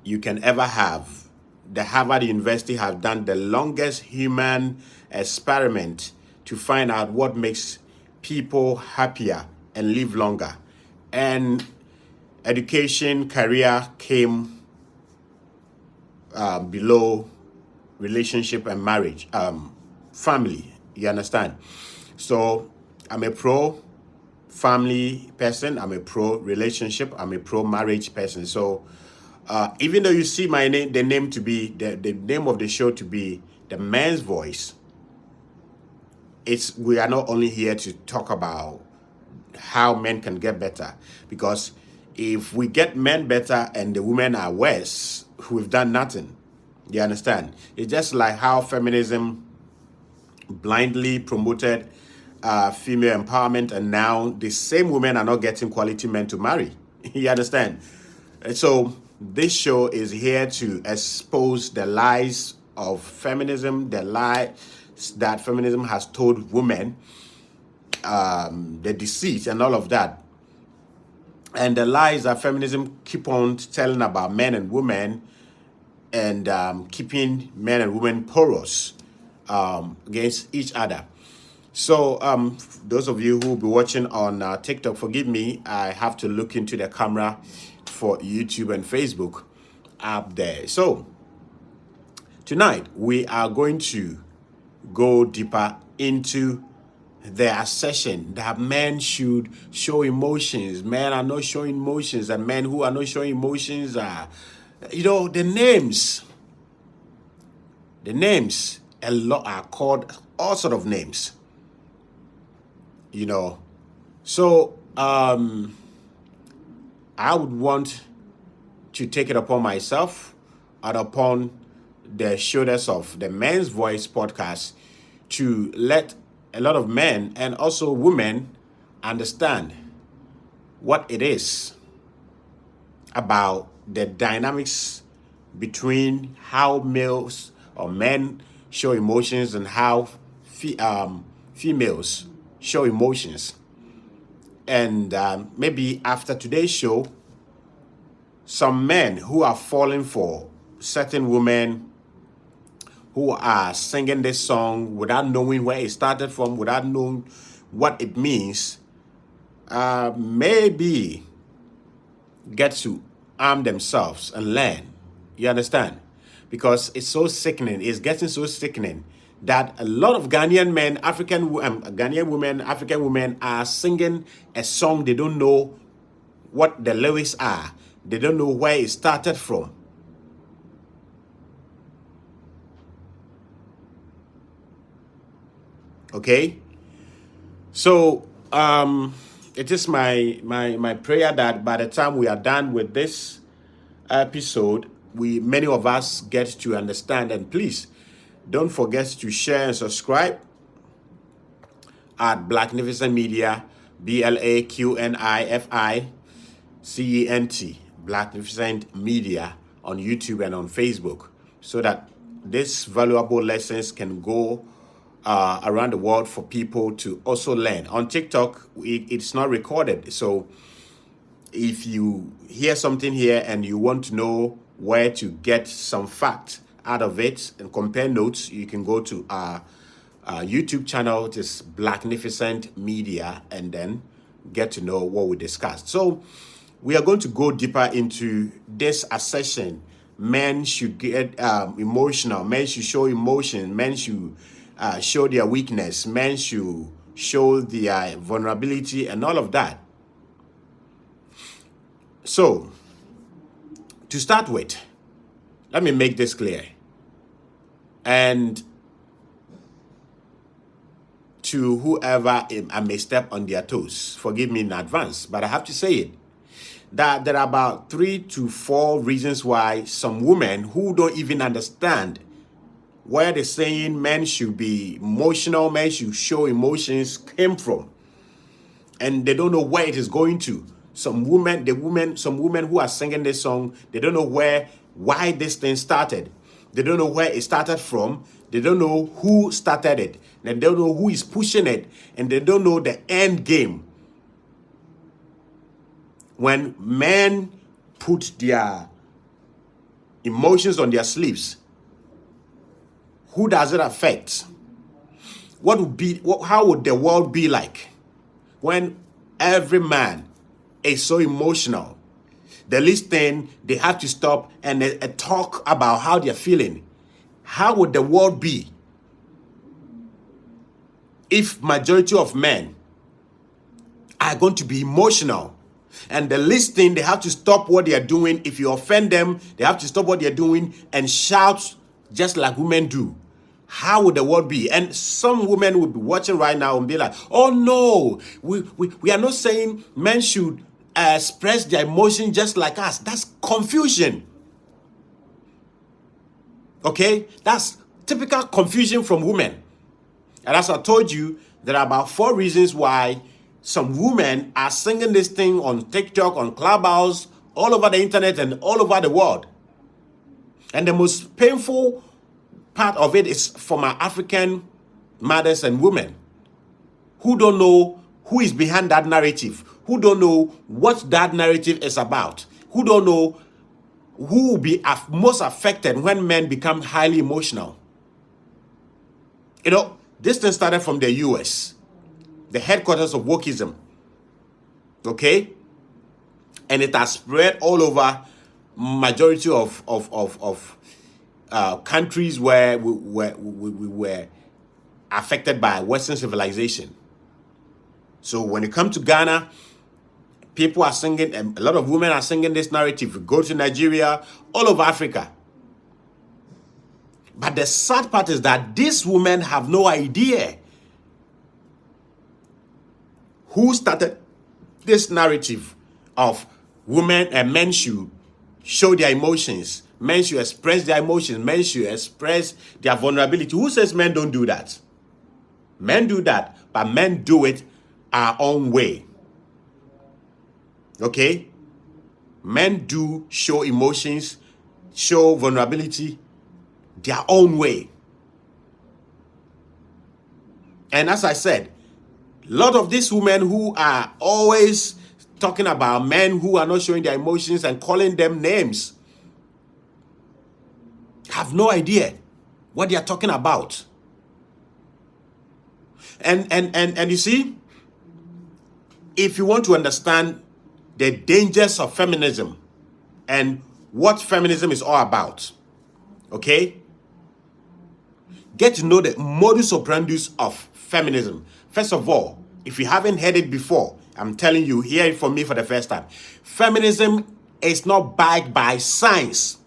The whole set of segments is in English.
you can ever have. The Harvard University has done the longest human experiment to find out what makes people happier and live longer. And education, career came below relationship and marriage, family. You understand? So I'm a pro family person. I'm a pro relationship. I'm a pro marriage person. So even though you see my name, the name to be the name of the show to be The Man's Voice, we are not only here to talk about how men can get better, because if we get men better and the women are worse, we've done nothing. You understand? It's just like how feminism blindly promoted female empowerment, and now the same women are not getting quality men to marry. You understand? And so this show is here to expose the lies of feminism, the lies that feminism has told women, the deceit and all of that, and the lies that feminism keep on telling about men and women, and keeping men and women porous against each other. So those of you who will be watching on TikTok, forgive me, I have to look into the camera for YouTube and Facebook up there. So tonight we are going to go deeper into the assertion that men should show emotions. Men are not showing emotions, and men who are not showing emotions are, the names. The names a lot are called all sort of names. So I would want to take it upon myself and upon the shoulders of the Men's Voice podcast to let a lot of men and also women understand what it is about the dynamics between how males or men show emotions and how females show emotions. And maybe after today's show, some men who are falling for certain women who are singing this song without knowing where it started from, without knowing what it means, maybe get to arm themselves and learn. You understand? Because it's so sickening. It's getting so sickening that a lot of Ghanaian men, Ghanaian women, African women are singing a song. They don't know what the lyrics are. They don't know where it started from. Okay? So it is my prayer that by the time we are done with this episode, many of us get to understand. And please don't forget to share and subscribe at Blacknificent Media, BLAQNIFICENT, Blacknificent Media, on YouTube and on Facebook, so that these valuable lessons can go around the world for people to also learn. On TikTok, it's not recorded. So if you hear something here and you want to know where to get some fact out of it and compare notes, you can go to our YouTube channel. It is Blacknificent Media, and then get to know what we discussed. So we are going to go deeper into this assertion. Men should get emotional. Men should show emotion. Men should show their weakness. Men should show their vulnerability and all of that. So, to start with, let me make this clear. And to whoever I may step on their toes, forgive me in advance, but I have to say it, that there are about 3 to 4 reasons why some women who don't even understand where the saying men should be emotional, men should show emotions came from, and they don't know where it is going to. Some women who are singing this song, they don't know why this thing started. They don't know where it started from. They don't know who started it. They don't know who is pushing it, and they don't know the end game. When men put their emotions on their sleeves, who does it affect? How would the world be like when every man is so emotional? The least thing, they have to stop and talk about how they're feeling. How would the world be if majority of men are going to be emotional? And the least thing, they have to stop what they are doing. If you offend them, they have to stop what they are doing and shout just like women do. How would the world be? And some women will be watching right now and be like, oh no, we are not saying men should express their emotion just like us. That's confusion. Okay? That's typical confusion from women. And as I told you, there are about 4 reasons why some women are singing this thing on TikTok, on Clubhouse, all over the internet and all over the world. And the most painful part of it is for my African mothers and women who don't know who is behind that narrative, who don't know what that narrative is about, who don't know who will be most affected when men become highly emotional. You know, this thing started from the US, the headquarters of wokeism. Okay? And it has spread all over majority of countries where we were affected by Western civilization. So when it comes to Ghana, people are singing, a lot of women are singing this narrative. We go to Nigeria, all over Africa. But the sad part is that these women have no idea who started this narrative of women and men should show their emotions. Men should express their emotions. Men should express their vulnerability. Who says men don't do that? Men do that, but men do it our own way. Okay? Men do show emotions, show vulnerability their own way. And as I said, a lot of these women who are always talking about men who are not showing their emotions and calling them names have no idea what they are talking about. And you see, if you want to understand the dangers of feminism and what feminism is all about, okay, get to know the modus operandi of feminism. First of all, if you haven't heard it before, I'm telling you, hear it from me for the first time. Feminism is not backed by science.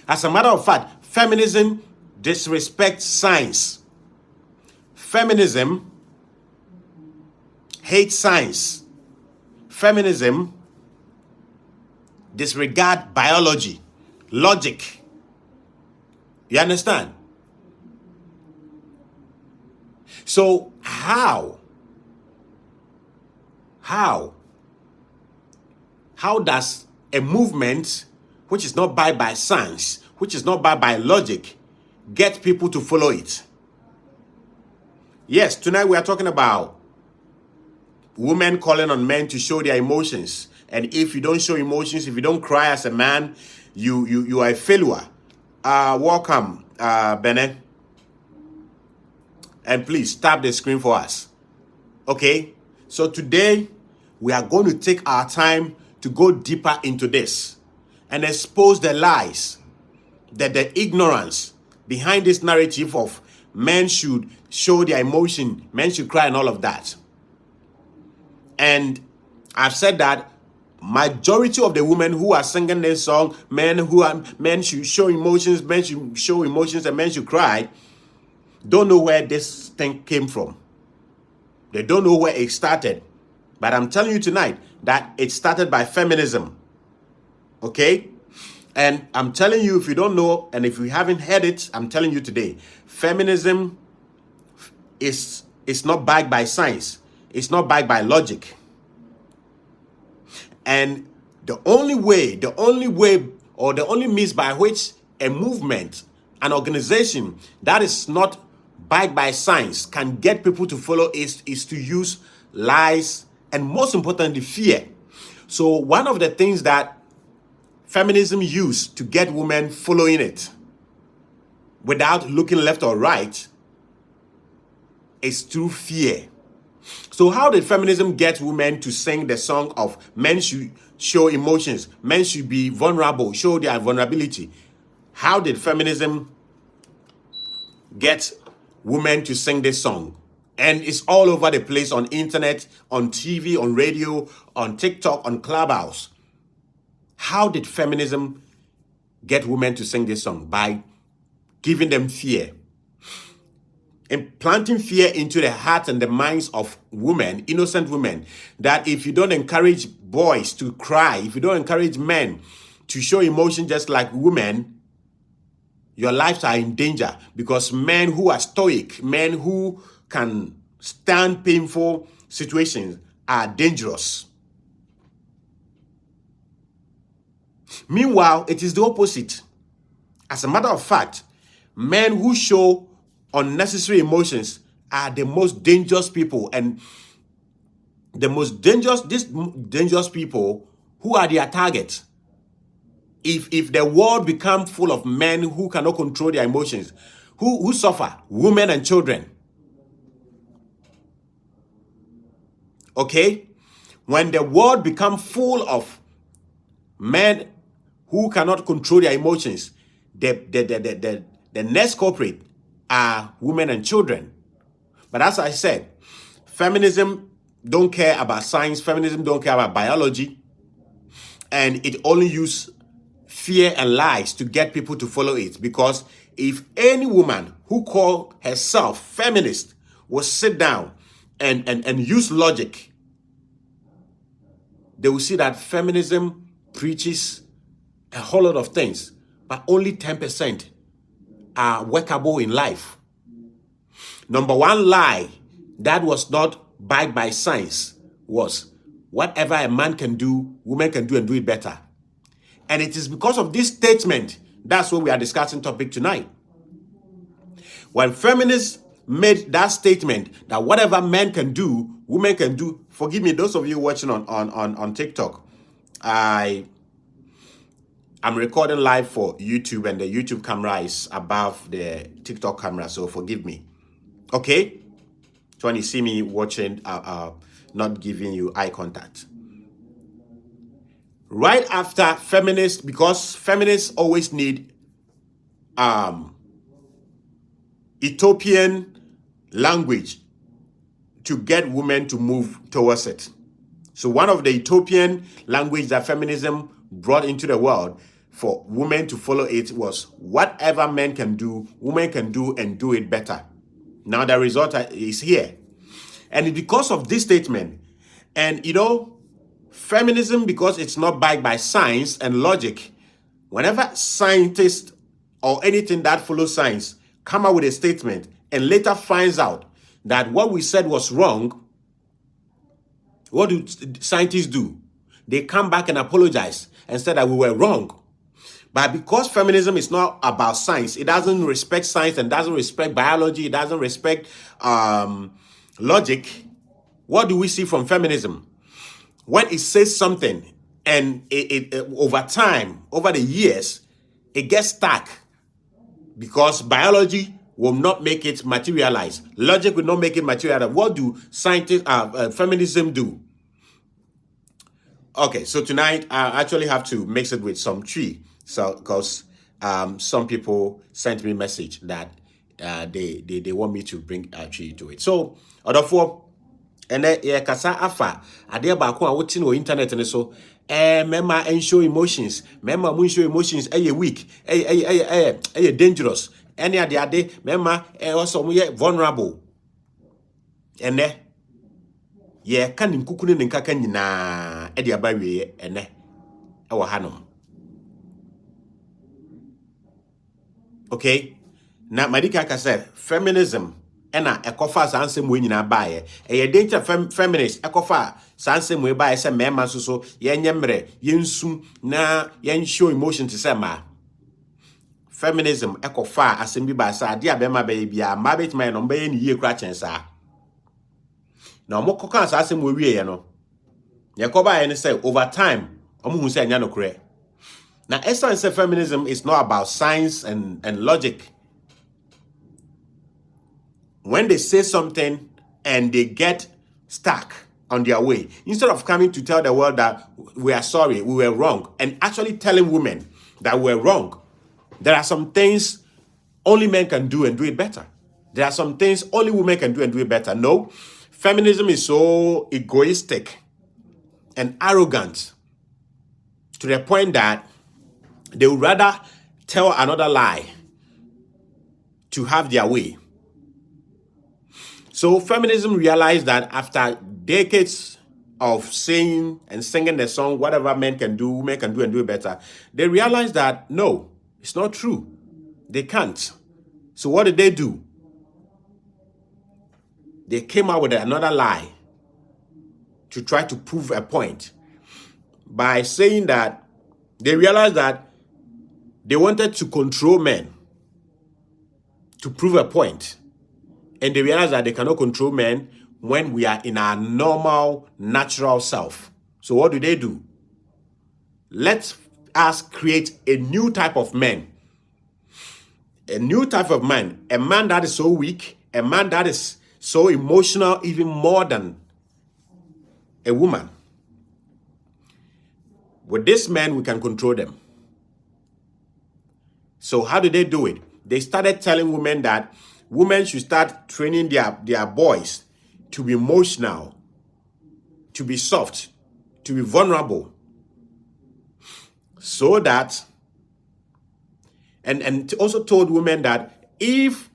As a matter of fact, feminism disrespects science. Feminism hates science. Feminism disregards biology, logic. You understand? So how does a movement which is not backed by science, which is not backed by logic, get people to follow it? Yes, tonight we are talking about women calling on men to show their emotions. And if you don't show emotions, if you don't cry as a man, you are a failure. Welcome, Bene. And please tap the screen for us. Okay? So today, we are going to take our time to go deeper into this and expose the lies, the ignorance behind this narrative of men should show their emotion, men should cry and all of that. And I've said that majority of the women who are singing this song, men should show emotions, men should show emotions and men should cry, don't know where this thing came from. They don't know where it started. But I'm telling you tonight that it started by feminism. Okay? And I'm telling you, if you don't know, and if you haven't heard it, I'm telling you today, feminism is not backed by science. It's not backed by logic. And the only way, or the only means by which a movement, an organization that is not backed by science can get people to follow is to use lies and most importantly, fear. So one of the things that feminism used to get women following it without looking left or right is through fear. So how did feminism get women to sing the song of men should show emotions, men should be vulnerable, show their vulnerability? How did feminism get women to sing this song? And it's all over the place, on internet, on TV, on radio, on TikTok, on Clubhouse. How did feminism get women to sing this song? By giving them fear. And planting fear into the hearts and the minds of women, innocent women, that if you don't encourage boys to cry, if you don't encourage men to show emotion just like women, your lives are in danger. Because men who are stoic, men who can stand painful situations are dangerous. Meanwhile, it is the opposite. As a matter of fact, men who show unnecessary emotions are the most dangerous people, and these dangerous people who are their target. If the world becomes full of men who cannot control their emotions, who suffer? Women and children. Okay? When the world becomes full of men who cannot control their emotions, the next culprit are women and children. But as I said, feminism don't care about science, feminism don't care about biology, and it only uses fear and lies to get people to follow it. Because if any woman who call herself feminist will sit down and use logic, they will see that feminism preaches a whole lot of things, but only 10% are workable in life. Number one lie that was not backed by science was whatever a man can do, women can do and do it better. And it is because of this statement, that's what we are discussing topic tonight. When feminists made that statement that whatever men can do, women can do, forgive me, those of you watching on TikTok, I'm recording live for YouTube, and the YouTube camera is above the TikTok camera, so forgive me. Okay? So when you see me watching, not giving you eye contact. Right after feminists, because feminists always need utopian language to get women to move towards it. So one of the utopian language that feminism brought into the world for women to follow it was whatever men can do, women can do and do it better. Now the result is here. And because of this statement, and feminism, because it's not backed by science and logic, whenever scientists or anything that follows science come out with a statement and later finds out that what we said was wrong, what do scientists do? They come back and apologize and say that we were wrong. But because feminism is not about science, it doesn't respect science and doesn't respect biology, it doesn't respect logic, what do we see from feminism? When it says something and it over time, over the years, it gets stuck because biology will not make it materialize. Logic will not make it materialize. What do scientists, feminism do? Okay, so tonight I actually have to mix it with some tree. So, because some people sent me a message that they want me to bring a tree to it. So, therefore, and then kasa afa ade ba ko a wotin o internet ne so mema and show emotions, mema mun show emotions weak, dangerous. Any ade mema also mo vulnerable. Ene ye kan nkukunu ne nkaka nyina e de aba wie ene e wo hanom. Okay, now Madika said feminism ena ekofa sanse mo nyina baaye e danger feminist ekofa sanse mo baaye se mema so yenye mre yensu na yen show emotion to say ma feminism ekofa asem bi ba sa ade abema ba bia ma betima no mba ye ni yie kra chensa na omo koka sanse mo wie ye no ye ko baaye ne say over time omo hu say anya no kre Now, Esther said feminism is not about science and logic. When they say something and they get stuck on their way, instead of coming to tell the world that we are sorry, we were wrong, and actually telling women that we're wrong, there are some things only men can do and do it better. There are some things only women can do and do it better. No, feminism is so egoistic and arrogant to the point that they would rather tell another lie to have their way. So feminism realized that after decades of saying and singing the song, whatever men can do, women can do and do it better, they realized that no, it's not true. They can't. So what did they do? They came out with another lie to try to prove a point by saying that they realized that they wanted to control men to prove a point. And they realize that they cannot control men when we are in our normal, natural self. So what do? Let us create a new type of man. A new type of man. A man that is so weak. A man that is so emotional, even more than a woman. With this man, we can control them. So how do they do it? They started telling women that women should start training their boys to be emotional, to be soft, to be vulnerable. So that, and also told women that if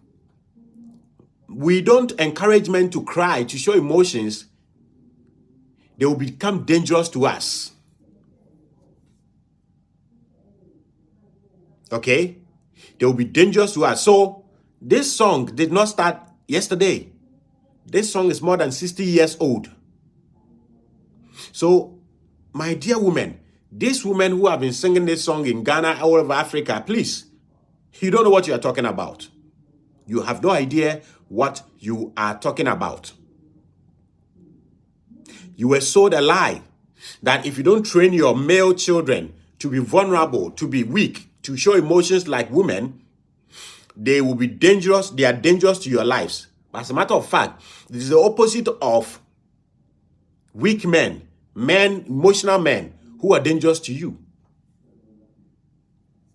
we don't encourage men to cry, to show emotions, they will become dangerous to us. Okay? They will be dangerous to us. So this song did not start yesterday. This song is more than 60 years old. So, my dear women, these women who have been singing this song in Ghana, all over Africa, please, you don't know what you are talking about. You have no idea what you are talking about. You were sold a lie that if you don't train your male children to be vulnerable, to be weak, to show emotions like women, they will be dangerous. They are dangerous to your lives. As a matter of fact, this is the opposite of weak men, emotional men who are dangerous to you.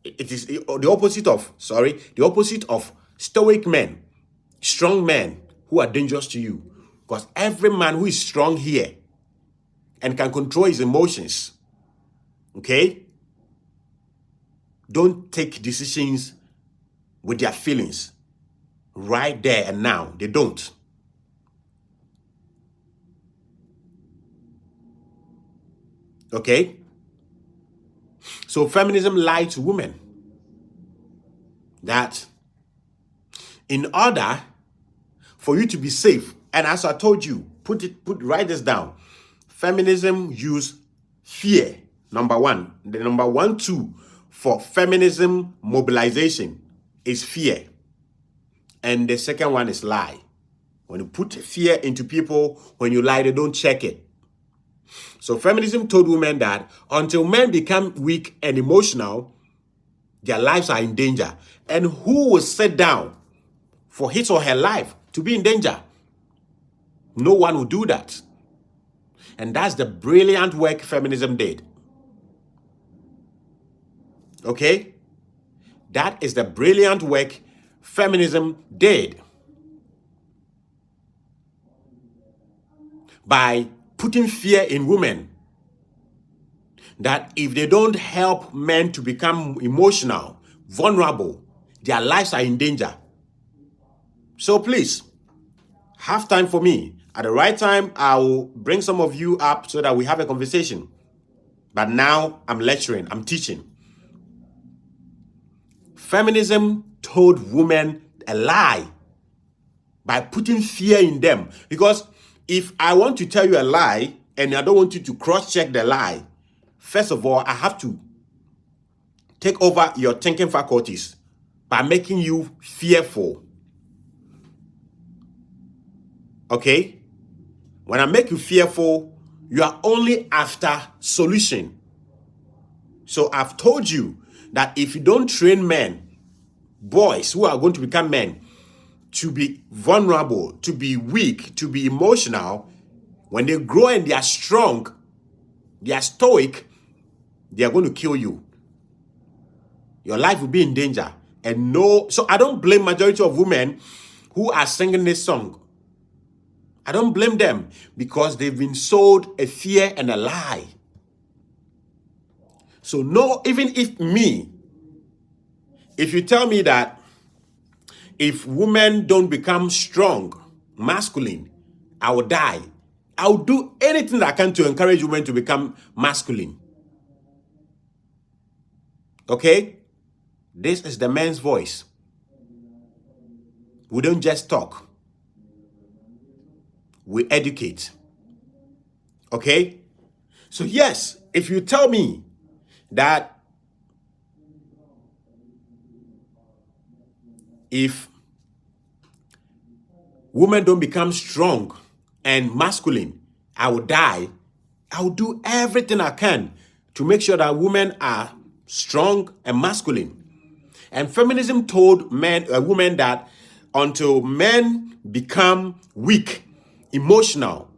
It is the opposite of stoic men, strong men who are dangerous to you. Because every man who is strong here and can control his emotions, okay, don't take decisions with their feelings right there and now. They don't. Okay? So feminism lied to women that in order for you to be safe, and as I told you, write this down. Feminism use fear. Number one. The number 1, 2 for feminism mobilization is fear. And the second one is lie. When you put fear into people, when you lie, they don't check it. So feminism told women that until men become weak and emotional, their lives are in danger. And who will sit down for his or her life to be in danger? No one will do that. And that's the brilliant work feminism did. Okay? That is the brilliant work feminism did. By putting fear in women that if they don't help men to become emotional, vulnerable, their lives are in danger. So please, have time for me. At the right time, I will bring some of you up so that we have a conversation. But now I'm lecturing, I'm teaching. Feminism told women a lie by putting fear in them. Because if I want to tell you a lie and I don't want you to cross-check the lie, first of all, I have to take over your thinking faculties by making you fearful. Okay? When I make you fearful, you are only after solution. So I've told you that if you don't train men, boys who are going to become men, to be vulnerable, to be weak, to be emotional, when they grow and they are strong, they are stoic, they are going to kill you. Your life will be in danger. And no, so I don't blame majority of women who are singing this song. I don't blame them because they've been sold a fear and a lie. So no, even if you tell me that if women don't become strong, masculine, I will die. I'll do anything that I can to encourage women to become masculine. Okay? This is the man's voice. We don't just talk. We educate. Okay? So yes, if you tell me that if women don't become strong and masculine, I will die. I will do everything I can to make sure that women are strong and masculine. And feminism told women that until men become weak, emotional,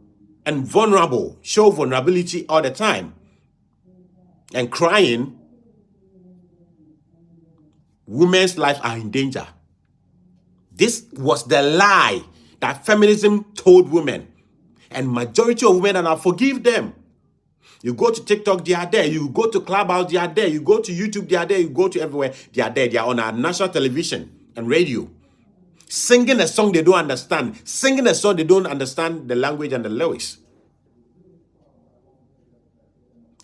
and vulnerable, show vulnerability all the time, and crying, women's lives are in danger. This was the lie that feminism told women. And majority of women, and I forgive them. You go to TikTok, they are there. You go to Clubhouse, they are there. You go to YouTube, they are there. You go to everywhere, they are there. They are on our national television and radio. Singing a song they don't understand. Singing a song they don't understand the language and the lyrics.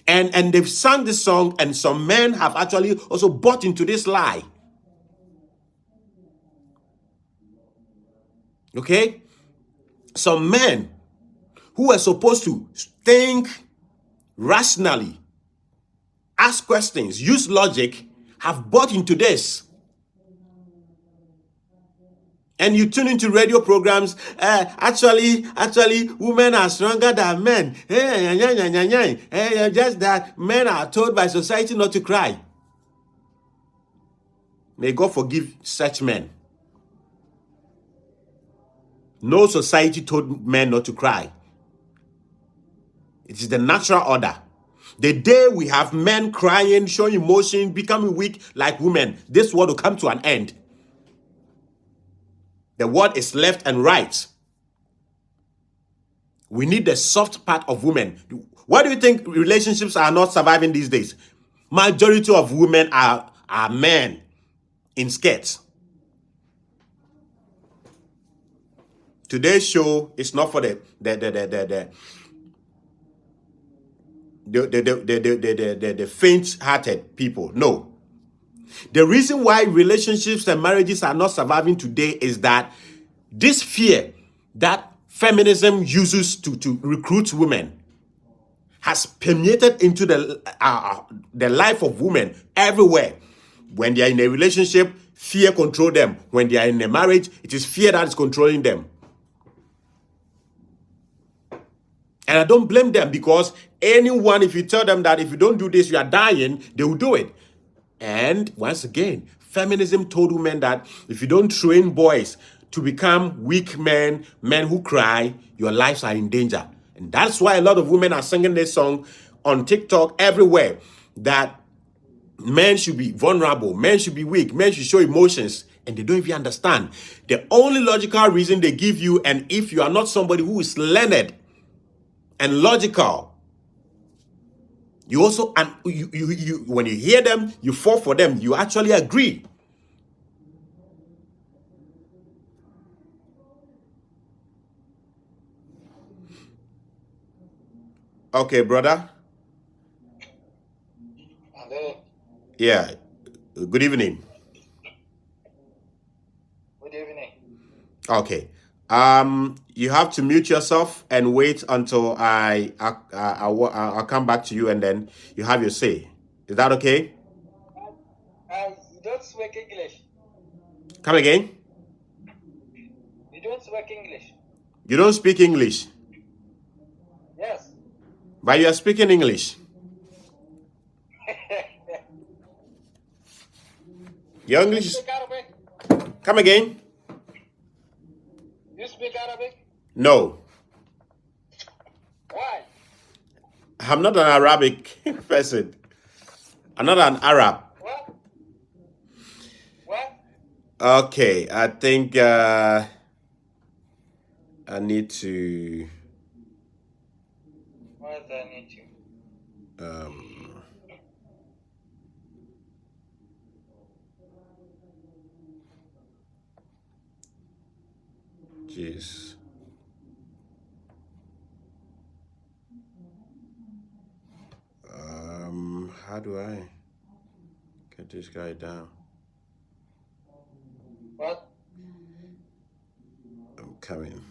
And they've sung this song, and some men have actually also bought into this lie. Okay? Some men who are supposed to think rationally, ask questions, use logic, have bought into this. And you tune into radio programs, actually, women are stronger than men. Just that men are told by society not to cry. May God forgive such men. No society told men not to cry. It is the natural order. The day we have men crying, showing emotion, becoming weak like women, this world will come to an end. The world is left and right. We need the soft part of women. Why do you think relationships are not surviving these days? Majority of women are men in skirts. Today's show is not for the faint-hearted people. No. The reason why relationships and marriages are not surviving today is that this fear that feminism uses to recruit women has permeated into the life of women everywhere. When they are in a relationship, fear controls them. When they are in a marriage, it is fear that is controlling them. And I don't blame them, because anyone, if you tell them that if you don't do this, you are dying, they will do it. And once again, feminism told women that if you don't train boys to become weak men, men who cry, your lives are in danger. And that's why a lot of women are singing this song on TikTok, everywhere, that men should be vulnerable, men should be weak, men should show emotions, and they don't even understand. The only logical reason they give you, and if you are not somebody who is learned and logical, you also, and you when you hear them, you fall for them, you actually agree. Okay, brother. Hello. Yeah. Good evening. Good evening. Okay. You have to mute yourself and wait until I'll come back to you, and then you have your say. Is that okay? You don't speak English. Come again? You don't speak English. You don't speak English, Yes. but you are speaking English. Your You English is... speak Arabic? Come again? You speak Arabic? No. Why? I'm not an Arabic person. I'm not an Arab. What? What? Okay, I think I need to... What does I need to? Jeez. How do I get this guy down? What? I'm coming.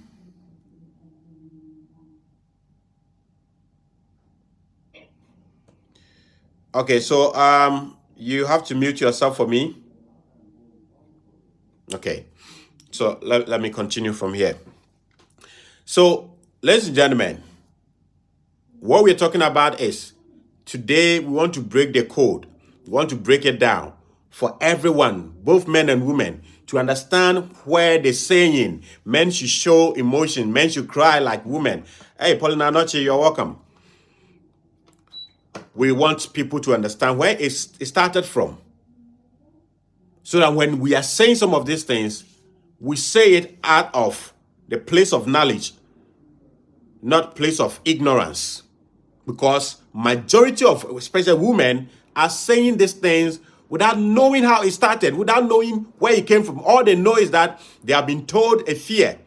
Okay, so you have to mute yourself for me. Okay, so let me continue from here. So, ladies and gentlemen, what we're talking about is today we want to break the code. We want to break it down for everyone, both men and women, to understand where the saying men should show emotion, men should cry like women. Hey, Paulina Noche, you're welcome. We want people to understand where it started from. So that when we are saying some of these things, we say it out of the place of knowledge, not place of ignorance. Because majority of, especially women, are saying these things without knowing how it started, without knowing where it came from. All they know is that they have been told a fear.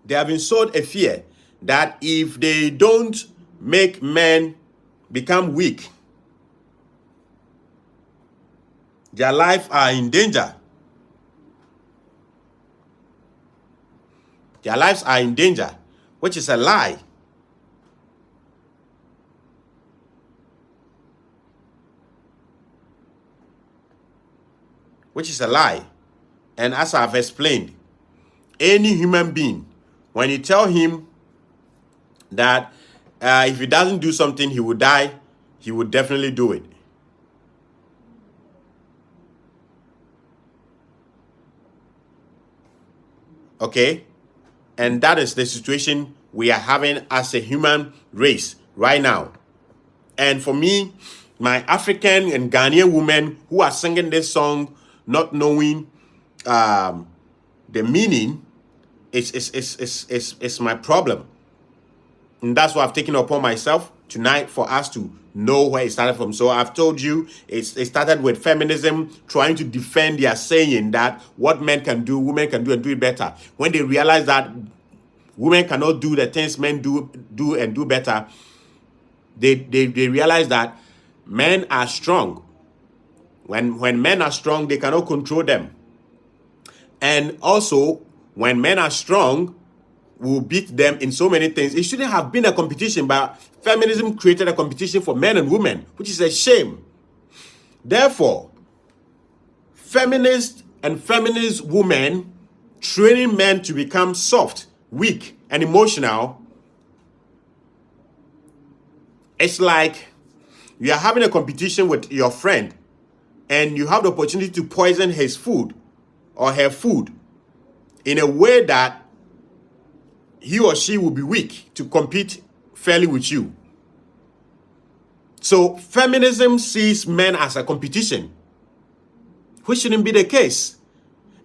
They have been sold a fear that if they don't make men become weak, their lives are in danger. Their lives are in danger, which is a lie. Which is a lie. And as I've explained, any human being, when you tell him that if he doesn't do something, he will die, he will definitely do it. Okay? And that is the situation we are having as a human race right now. And for me, my African and Ghanaian women who are singing this song, not knowing the meaning, is my problem. And that's what I've taken upon myself tonight for us to know where it started from. So I've told you it started with feminism trying to defend their saying that what men can do, women can do and do it better. When they realize that women cannot do the things men do and do better, they realize that men are strong. When men are strong, they cannot control them. And also, when men are strong, will beat them in so many things. It shouldn't have been a competition, but feminism created a competition for men and women, which is a shame. Therefore, feminists and feminist women training men to become soft, weak, and emotional, it's like you are having a competition with your friend and you have the opportunity to poison his food or her food in a way that he or she will be weak to compete fairly with you. So feminism sees men as a competition, which shouldn't be the case.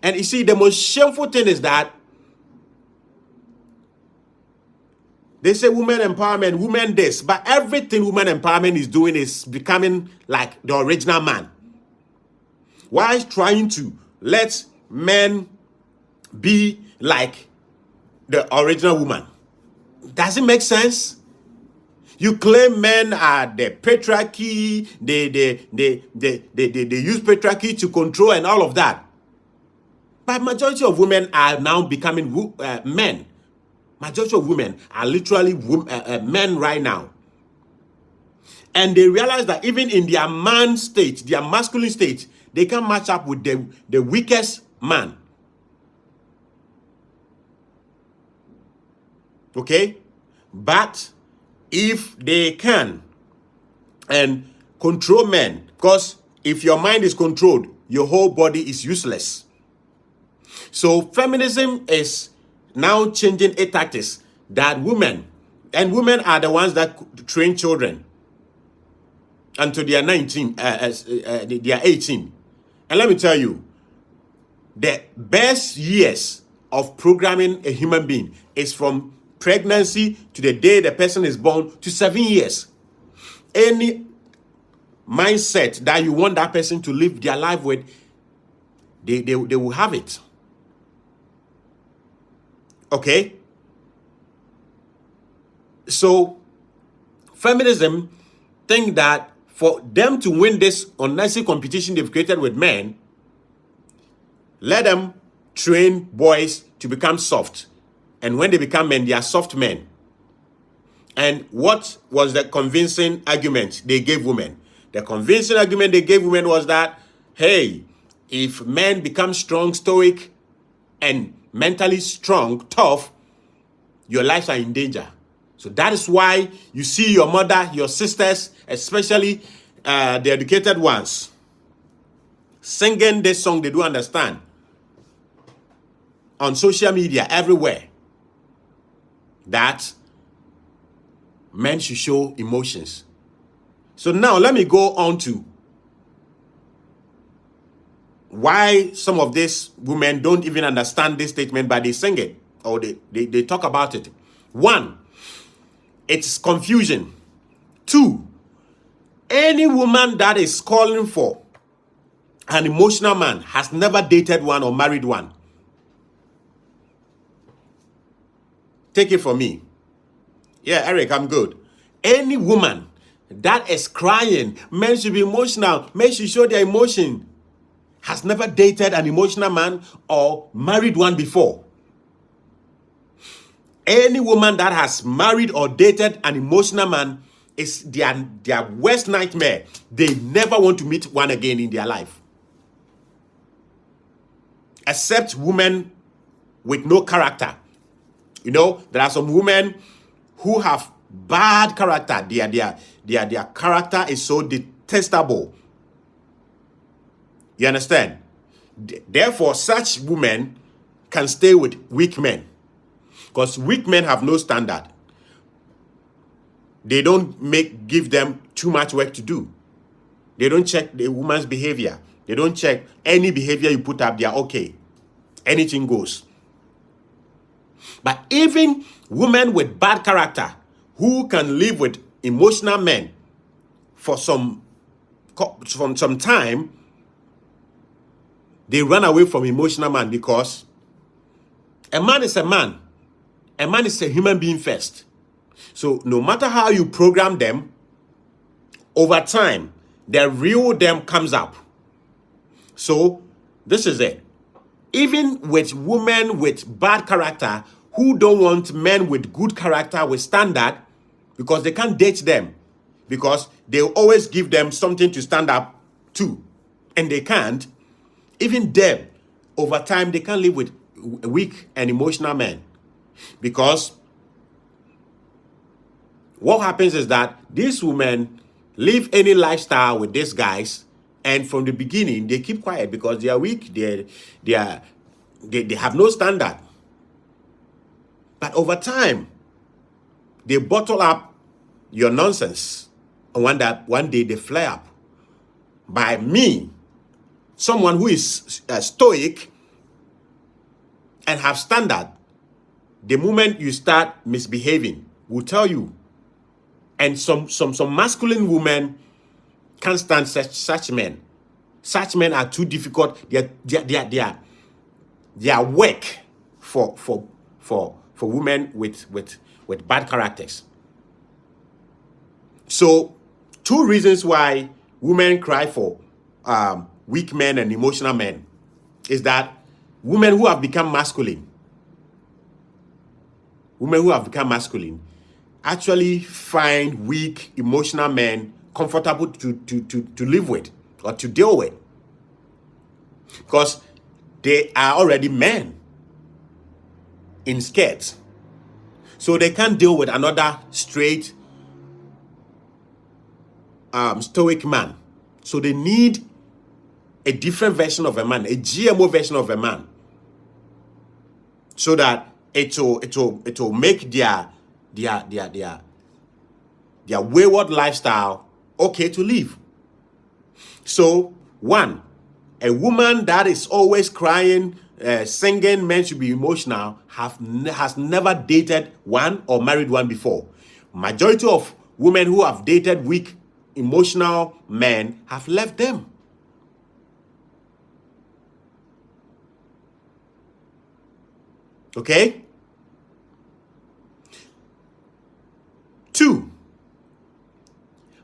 And you see, the most shameful thing is that they say women empowerment, women this, but everything women empowerment is doing is becoming like the original man. While trying to let men be like the original woman. Does it make sense? You claim men are the patriarchy, they use patriarchy to control and all of that. But majority of women are now becoming men. Majority of women are literally men right now. And they realize that even in their man state, their masculine state, they can match up with the weakest man. Okay? But if they can, and control men. Because if your mind is controlled, your whole body is useless. So feminism is now changing its tactics that women are the ones that train children until they are 19, they are 18. And let me tell you, the best years of programming a human being is from pregnancy to the day the person is born to 7 years. Any mindset that you want that person to live their life with, they will have it. Okay? So, feminism think that for them to win this unnecessary competition they've created with men, let them train boys to become soft. And when they become men, they are soft men. And what was the convincing argument they gave women? The convincing argument they gave women was that, hey, if men become strong, stoic, and mentally strong, tough, your lives are in danger. So that is why you see your mother, your sisters, especially the educated ones, singing this song they do understand on social media everywhere, that men should show emotions. So now let me go on to why some of these women don't even understand this statement, but they sing it or they talk about it. 1, it's confusion. 2, any woman that is calling for an emotional man has never dated one or married one. Take it from me. Yeah, Eric, I'm good. Any woman that is crying, men should be emotional, men should show their emotion, has never dated an emotional man or married one before. Any woman that has married or dated an emotional man is their worst nightmare. They never want to meet one again in their life. Except women with no character. You know, there are some women who have bad character. Their character is so detestable. You understand? Therefore, such women can stay with weak men. Because weak men have no standard. They don't give them too much work to do. They don't check the woman's behavior. They don't check any behavior you put up, they are okay. Anything goes. But even women with bad character who can live with emotional men for some time, they run away from emotional man because a man is a man. A man is a human being first. So no matter how you program them, over time, the real them comes up. So this is it. Even with women with bad character who don't want men with good character, with standard, because they can't date them, because they always give them something to stand up to, and they can't. Even them, over time, they can't live with weak and emotional men. Because what happens is that these women live any lifestyle with these guys, and from the beginning, they keep quiet because they are weak, they have no standard. But over time, they bottle up your nonsense, and one day they flare up. By me, someone who is stoic and have standard, the moment you start misbehaving, will tell you. And some masculine women can't stand such men. Such men are too difficult. They are work for women with bad characters. So 2 reasons why women cry for weak men and emotional men is that women who have become masculine actually find weak, emotional men comfortable to live with or to deal with. Because they are already men in skirts. So they can't deal with another straight, stoic man. So they need a different version of a man, a GMO version of a man, so that it will make their wayward lifestyle okay to live. So one, a woman that is always crying, singing, men should be emotional, has never dated one or married one before. Majority of women who have dated weak, emotional men have left them. Okay? Two,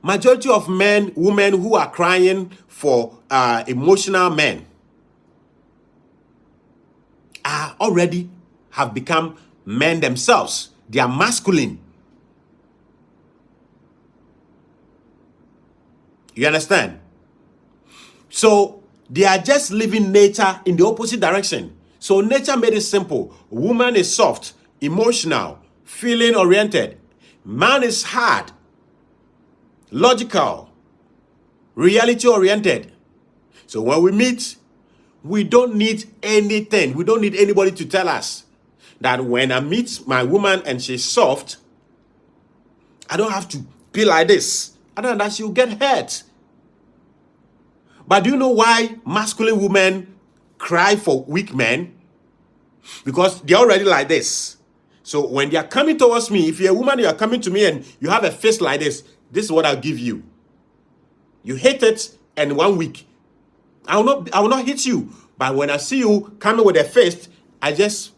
majority of women who are crying for emotional men are already have become men themselves. They are masculine. You understand? So they are just living nature in the opposite direction. So nature made it simple. Woman is soft, emotional, feeling oriented. Man is hard, logical, reality oriented. So when we meet, we don't need anything. We don't need anybody to tell us that when I meet my woman and she's soft, I don't have to be like this. I don't know that she'll get hurt. But do you know why masculine women cry for weak men? Because they're already like this. So when they are coming towards me, if you're a woman, you are coming to me and you have a fist like this is what I'll give you. You hit it, and 1 week, I will not hit you. But when I see you coming with a fist, I just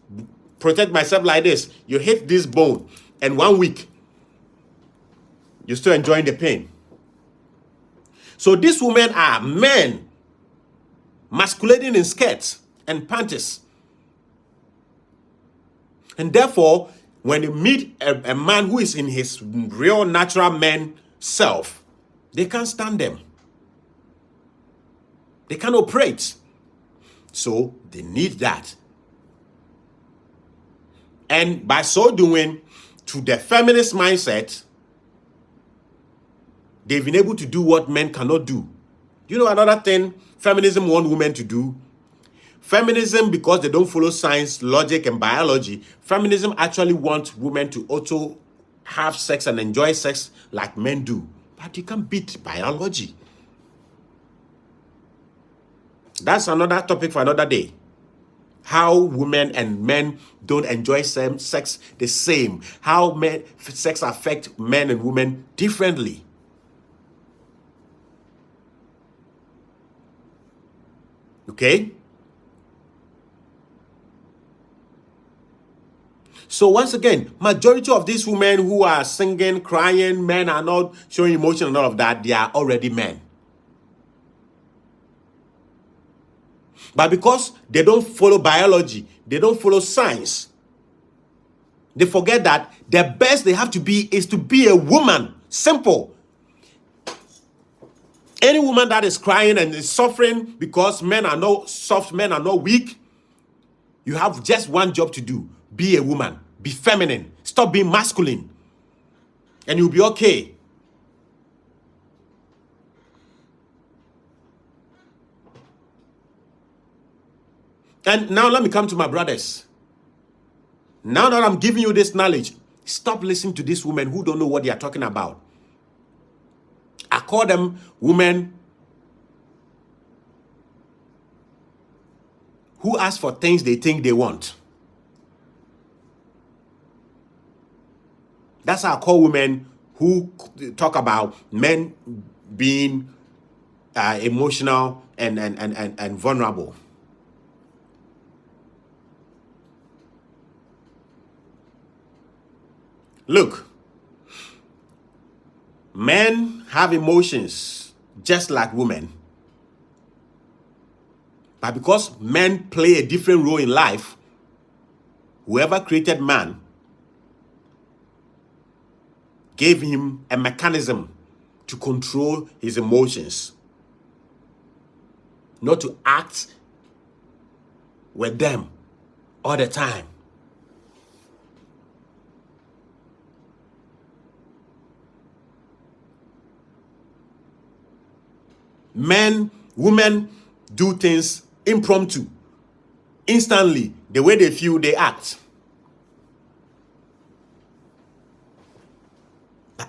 protect myself like this. You hit this bone, and 1 week, you're still enjoying the pain. So these women are men masculating in skirts and panties. And therefore, when you meet a man who is in his real natural man self, they can't stand them. They can't operate. So they need that. And by so doing, to the feminist mindset, they've been able to do what men cannot do. You know another thing feminism want women to do? Feminism, because they don't follow science, logic, and biology, feminism actually wants women to also have sex and enjoy sex like men do. But you can't beat biology. That's another topic for another day. How women and men don't enjoy sex the same. How sex affects men and women differently. Okay? So once again, majority of these women who are singing, crying, men are not showing emotion and all of that, they are already men. But because they don't follow biology, they don't follow science, they forget that the best they have to be is to be a woman. Simple. Any woman that is crying and is suffering because men are not soft, men are not weak, you have just one job to do. Be a woman. Be feminine. Stop being masculine. And you'll be okay. And now let me come to my brothers. Now that I'm giving you this knowledge, stop listening to these women who don't know what they are talking about. I call them women who ask for things they think they want. That's how I call women who talk about men being emotional and vulnerable. Look, men have emotions just like women. But because men play a different role in life, whoever created man gave him a mechanism to control his emotions, not to act with them all the time. Women do things impromptu, instantly, the way they feel, they act.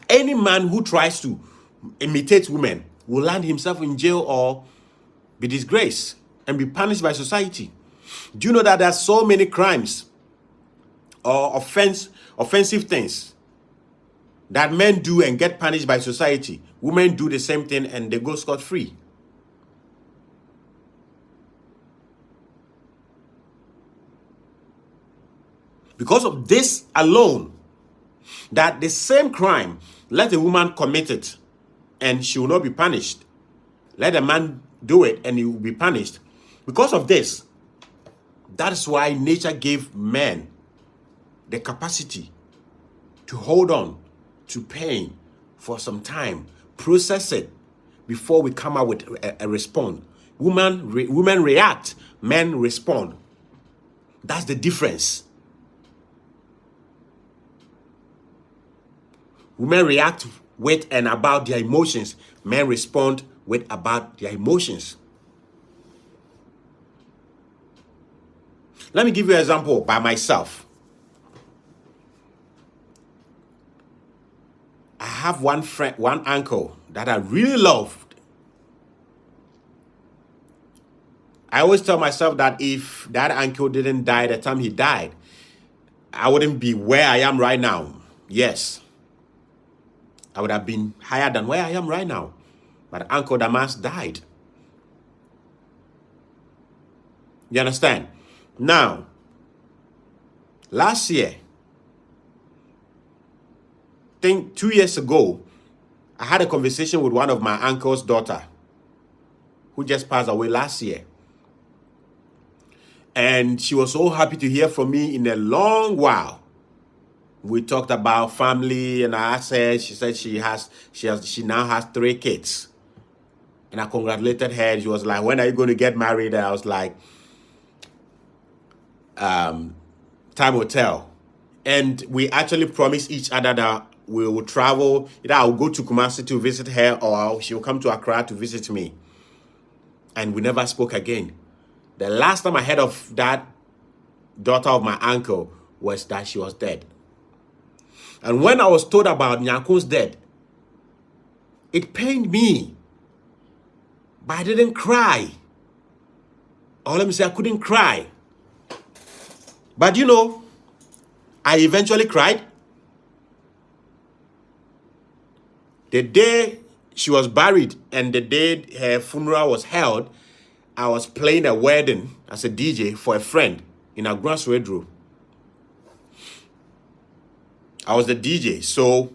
Any man who tries to imitate women will land himself in jail or be disgraced and be punished by society. Do you know that there are so many crimes or offensive things that men do and get punished by society? Women do the same thing and they go scot-free. Because of this alone, that the same crime, let a woman commit it and she will not be punished. Let a man do it and he will be punished. Because of this, that is why nature gave men the capacity to hold on to pain for some time, process it before we come out with a response. Women react, men respond. That's the difference. Women react with and about their emotions. Men respond with about their emotions. Let me give you an example by myself. I have one uncle that I really loved. I always tell myself that if that uncle didn't die the time he died, I wouldn't be where I am right now. Yes. I would have been higher than where I am right now. But Uncle Damas died. You understand? Now, last year, I think 2 years ago, I had a conversation with one of my uncle's daughter who just passed away last year. And she was so happy to hear from me in a long while. We talked about family, and I said, she said she now has 3 kids. And I congratulated her. She was like, when are you going to get married? And I was like, time will tell. And we actually promised each other that we will travel. Either I'll go to Kumasi to visit her or she'll come to Accra to visit me. And we never spoke again. The last time I heard of that daughter of my uncle was that she was dead. And when I was told about Nyanko's death, it pained me. But I didn't cry. Or let me say, I couldn't cry. But you know, I eventually cried. The day she was buried and the day her funeral was held, I was playing a wedding as a DJ for a friend in a grassroots room. I was the DJ, so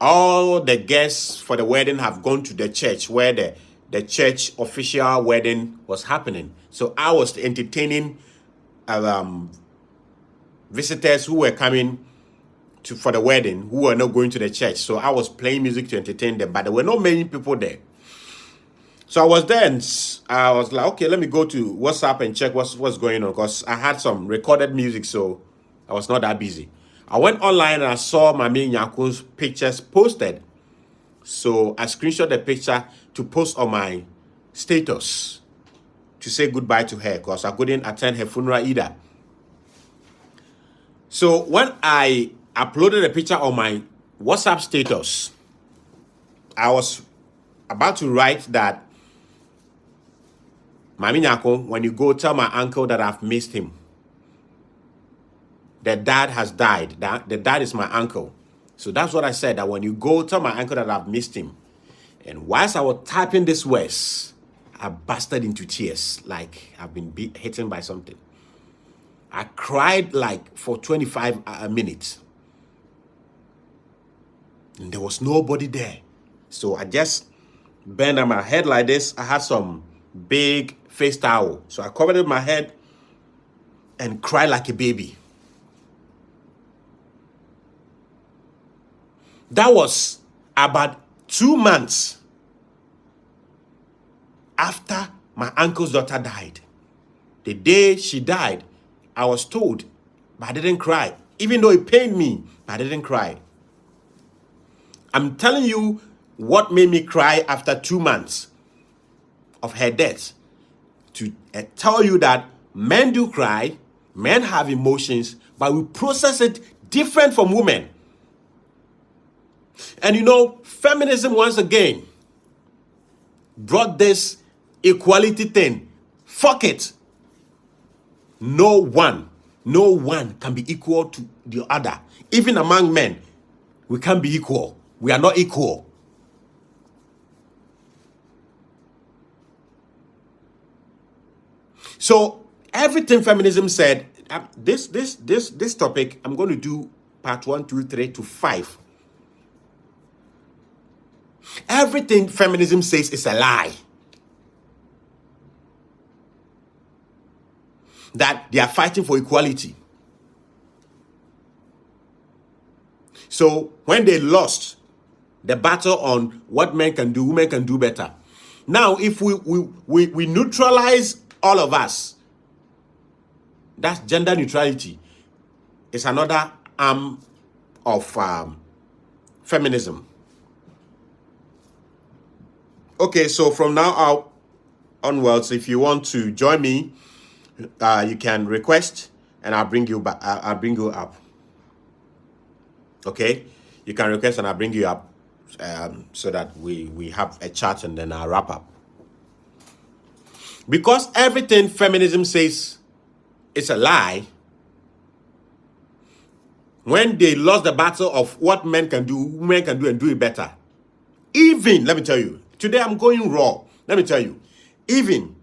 all the guests for the wedding have gone to the church where the church official wedding was happening. So I was entertaining visitors who were coming for the wedding who were not going to the church. So I was playing music to entertain them, but there were not many people there. So I was there and I was like, okay, let me go to WhatsApp and check what's going on, because I had some recorded music, so I was not that busy. I went online and I saw Mami Nyanko's pictures posted. So I screenshot the picture to post on my status to say goodbye to her, because I couldn't attend her funeral either. So when I uploaded the picture on my WhatsApp status, I was about to write that, Mami Nyanko, when you go, tell my uncle that I've missed him. The dad has died. The dad is my uncle. So that's what I said, that when you go, tell my uncle that I've missed him. And whilst I was typing these words, I busted into tears, like I've been hit by something. I cried like for 25 minutes. And there was nobody there. So I just bent on my head like this. I had some big face towel. So I covered my head and cried like a baby. That was about 2 months after my uncle's daughter died. The day she died, I was told, but I didn't cry. Even though it pained me, but I didn't cry. I'm telling you, what made me cry after 2 months of her death to tell you that men do cry, men have emotions, but we process it different from women. And you know, feminism once again brought this equality thing. Fuck it. No one can be equal to the other. Even among men, we can't be equal. We are not equal. So everything feminism said, this topic, I'm going to do part 1, 2, 3 to 5. Everything feminism says is a lie. That they are fighting for equality. So when they lost the battle on what men can do, women can do better. Now, if we neutralize all of us, that's gender neutrality. It's another arm of feminism. Okay, so from now out onwards, if you want to join me, you can request, and I'll bring you back. I'll bring you up. Okay, you can request, and I'll bring you up, so that we have a chat, and then I'll wrap up. Because everything feminism says is a lie. When they lost the battle of what men can do, women can do, and do it better. Even, let me tell you, today I'm going raw. Let me tell you, even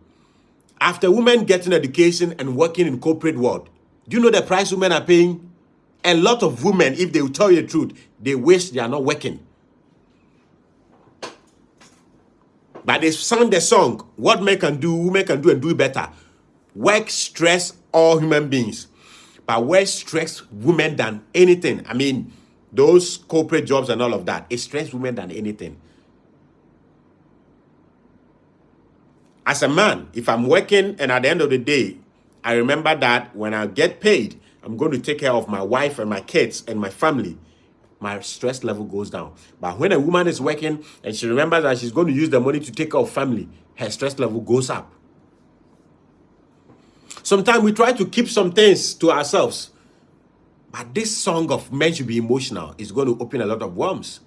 after women getting education and working in corporate world, do you know the price women are paying? A lot of women, if they will tell you the truth, they wish they are not working. But they sang the song, what men can do, women can do, and do it better. Work stress all human beings, but work stress women than anything. I mean, those corporate jobs and all of that, it stress women than anything. As a man, if I'm working and at the end of the day, I remember that when I get paid, I'm going to take care of my wife and my kids and my family, my stress level goes down. But when a woman is working and she remembers that she's going to use the money to take care of family, her stress level goes up. Sometimes we try to keep some things to ourselves. But this song of men should be emotional is going to open a lot of worms.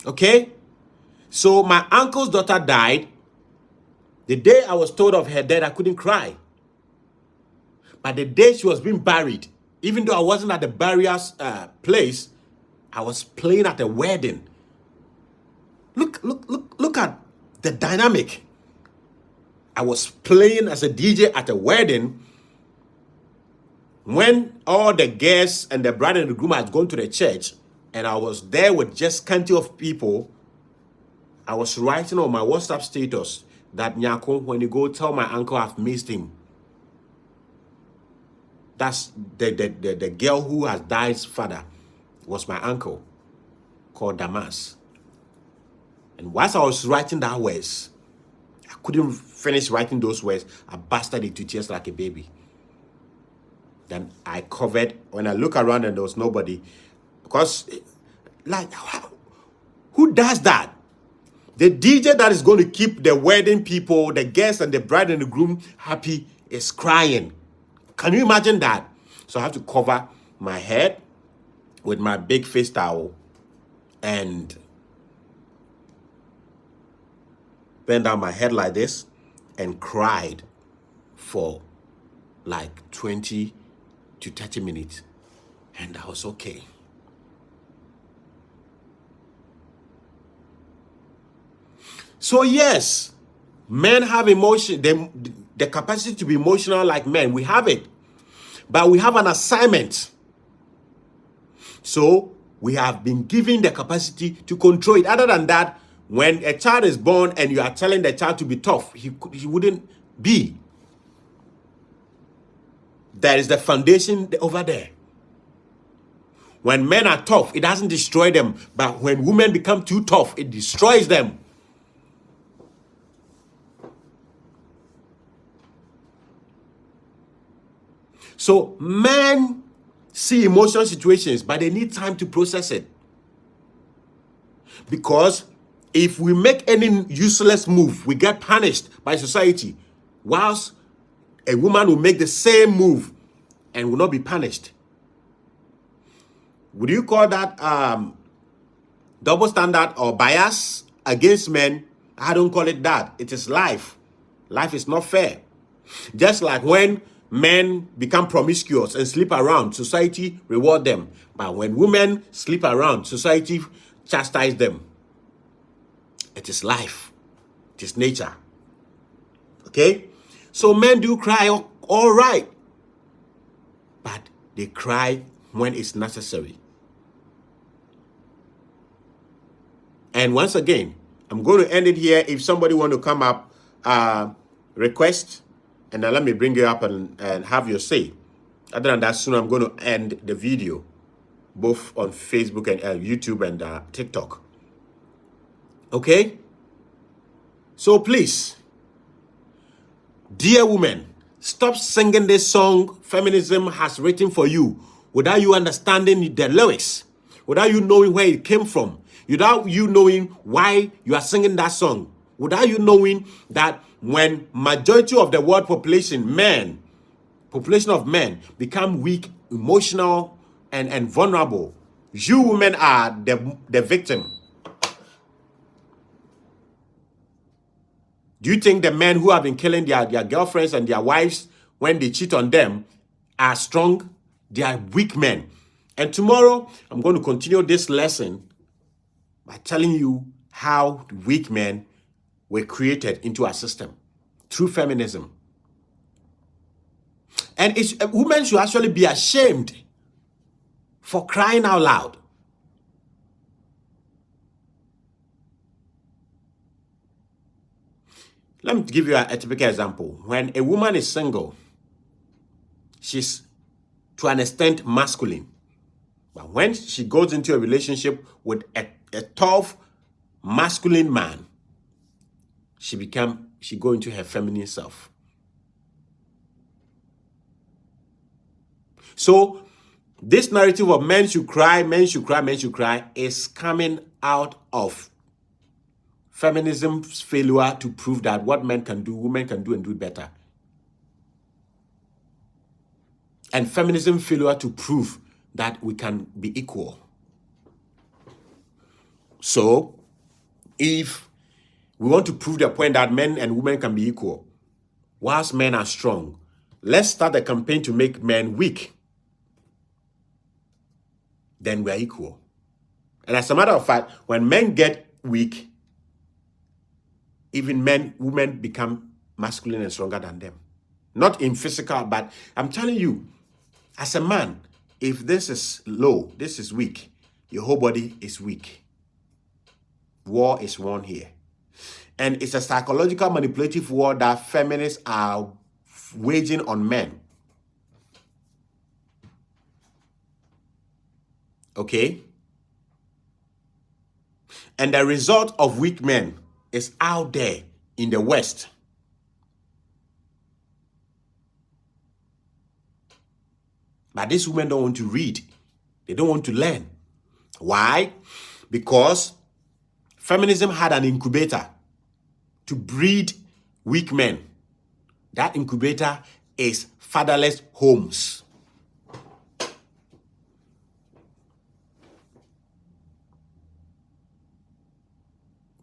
Okay? So my uncle's daughter died. The day I was told of her death, I couldn't cry. But the day she was being buried, even though I wasn't at the burial place, I was playing at a wedding. Look at the dynamic. I was playing as a DJ at a wedding when all the guests and the bride and the groom had gone to the church, and I was there with just plenty of people. I was writing on my WhatsApp status that Nyako, when you go tell my uncle I've missed him. That's the girl who has died's father was my uncle, called Damas. And whilst I was writing that words, I couldn't finish writing those words. I busted into tears like a baby. Then I covered. When I look around and there was nobody, because like, who does that? The DJ that is going to keep the wedding people, the guests and the bride and the groom happy is crying. Can you imagine that? So I have to cover my head with my big face towel and bend down my head like this and cried for like 20 to 30 minutes. And I was okay. So yes, men have emotion, the capacity to be emotional like men. We have it. But we have an assignment. So we have been given the capacity to control it. Other than that, when a child is born and you are telling the child to be tough, he wouldn't be. There is the foundation over there. When men are tough, it doesn't destroy them. But when women become too tough, it destroys them. So men see emotional situations, but they need time to process it. Because if we make any useless move, we get punished by society, whilst a woman will make the same move and will not be punished. Would you call that double standard or bias against men? I don't call it that. It is life. Life is not fair. Just like when men become promiscuous and sleep around, society reward them. But when women sleep around, society chastise them. It is life. It is nature. Okay? So men do cry all right. But they cry when it's necessary. And once again, I'm going to end it here. If somebody want to come up, request, and then let me bring you up and have your say. Other than that, soon I'm going to end the video, both on Facebook and YouTube and TikTok. Okay? So please, dear women, stop singing this song feminism has written for you without you understanding the lyrics, without you knowing where it came from, without you knowing why you are singing that song, without you knowing that when majority of the world population of men become weak, emotional, and vulnerable, you women are the victim. Do you think the men who have been killing their girlfriends and their wives when they cheat on them are strong? They are weak men. And tomorrow, I'm going to continue this lesson by telling you how weak men were created into our system through feminism. And women should actually be ashamed for crying out loud. Let me give you a typical example. When a woman is single, she's to an extent masculine. But when she goes into a relationship with a tough masculine man, she go into her feminine self. So this narrative of men should cry is coming out of feminism's failure to prove that what men can do, women can do and do it better. And feminism's failure to prove that we can be equal. So, if we want to prove the point that men and women can be equal, whilst men are strong, let's start a campaign to make men weak. Then we are equal. And as a matter of fact, when men get weak, even women become masculine and stronger than them. Not in physical, but I'm telling you, as a man, if this is low, this is weak, your whole body is weak. War is won here. And it's a psychological manipulative war that feminists are waging on men. Okay? And the result of weak men is out there in the West. But these women don't want to read. They don't want to learn. Why? Because feminism had an incubator to breed weak men. That incubator is fatherless homes.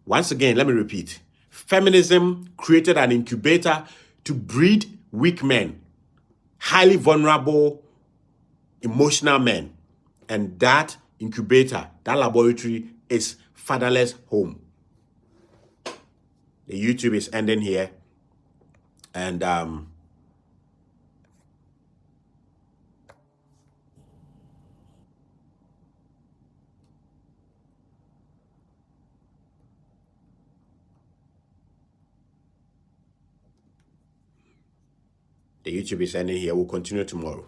Once again, let me repeat. Feminism created an incubator to breed weak men, highly vulnerable, emotional men. And that incubator, that laboratory is fatherless home. The YouTube is ending here. And the YouTube is ending here. We'll continue tomorrow.